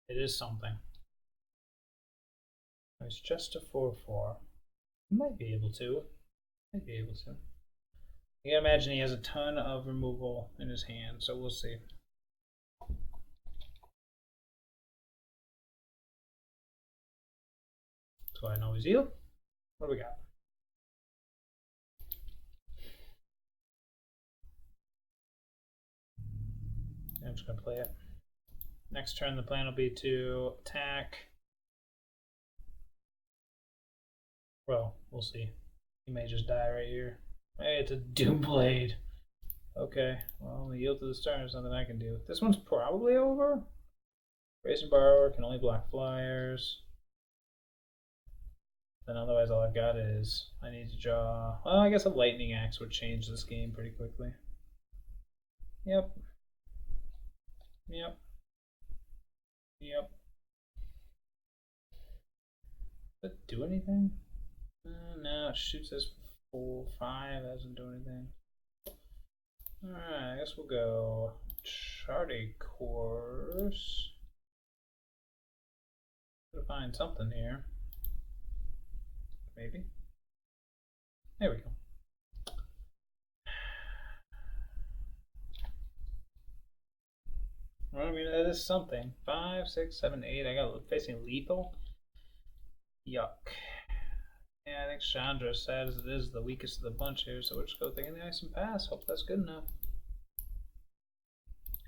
it is something. It's just a 4/4. Might be able to. Might be able to. You gotta imagine he has a ton of removal in his hand, so we'll see. So I know he's healed. What do we got? I'm just gonna play it. Next turn the plan will be to attack. Well, we'll see. He may just die right here. Hey, it's a Doomblade. Okay, well, the yield to this turn is something I can do. This one's probably over. Raise and Borrower can only block flyers. Then otherwise all I've got is I need to draw. Well, I guess a Lightning Axe would change this game pretty quickly. Yep. Yep. Yep. Does it do anything? No, it shoots us 4/5. Doesn't do anything. Alright, I guess we'll go Charted Course. Gotta find something here. Maybe. There we go. Well, I mean, that is something. 5, 6, 7, 8. I got facing lethal. Yuck. Yeah, I think Chandra, sad as it is, the weakest of the bunch here, so we'll just go thinking the ice and pass. Hope that's good enough.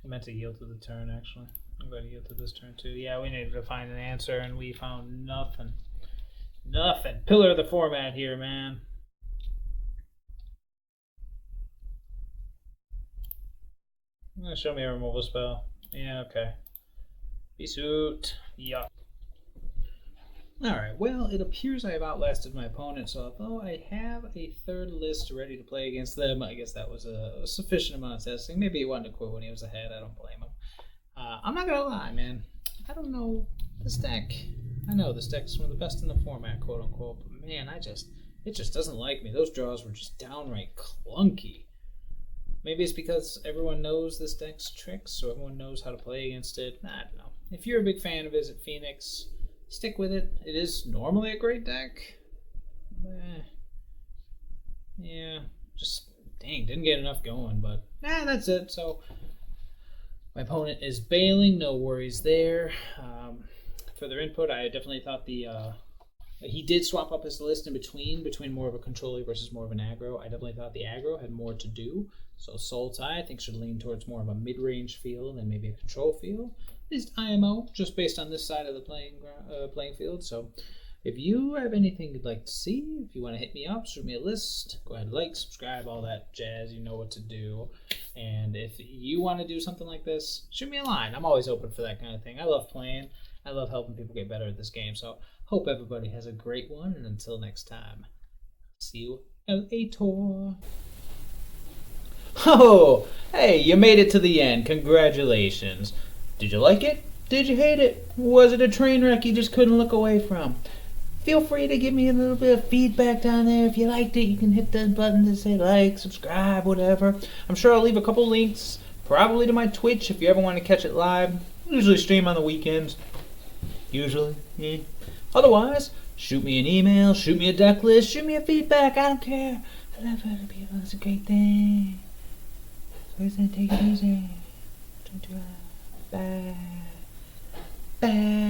I meant to yield to the turn, actually. I'm going to yield to this turn, too. Yeah, we needed to find an answer, and we found nothing. Nothing. Pillar of the format here, man. I'm going to show me a removal spell. Yeah, okay. Besuit. Yuck. Alright, well, it appears I have outlasted my opponent, so although I have a third list ready to play against them, I guess that was a sufficient amount of testing. Maybe he wanted to quit when he was ahead, I don't blame him. I'm not gonna lie, man. I don't know this deck. I know this deck is one of the best in the format, quote unquote, but man, it just doesn't like me. Those draws were just downright clunky. Maybe it's because everyone knows this deck's tricks, so everyone knows how to play against it. I don't know. If you're a big fan of Izzet Phoenix, stick with it. It is normally a great deck. Yeah, just dang, didn't get enough going, but that's it. So my opponent is bailing, no worries there. For their input, I definitely thought he did swap up his list in between more of a controller versus more of an aggro. I definitely thought the aggro had more to do. So Soul Tie, I think, should lean towards more of a mid-range feel than maybe a control feel. At least IMO, just based on this side of the playing field. So if you have anything you'd like to see, if you want to hit me up, shoot me a list, go ahead, like, subscribe, all that jazz, you know what to do. And if you want to do something like this, shoot me a line. I'm always open for that kind of thing. I love playing. I love helping people get better at this game. So hope everybody has a great one, and until next time, see you later. Oh, hey, you made it to the end. Congratulations. Did you like it? Did you hate it? Was it a train wreck you just couldn't look away from? Feel free to give me a little bit of feedback down there. If you liked it, you can hit the button to say like, subscribe, whatever. I'm sure I'll leave a couple links, probably to my Twitch if you ever want to catch it live. I usually stream on the weekends. Usually. Otherwise, shoot me an email, shoot me a deck list, shoot me a feedback. I don't care. I love other people. It's a great thing. So take it easy. Don't do that. Bye. Bye.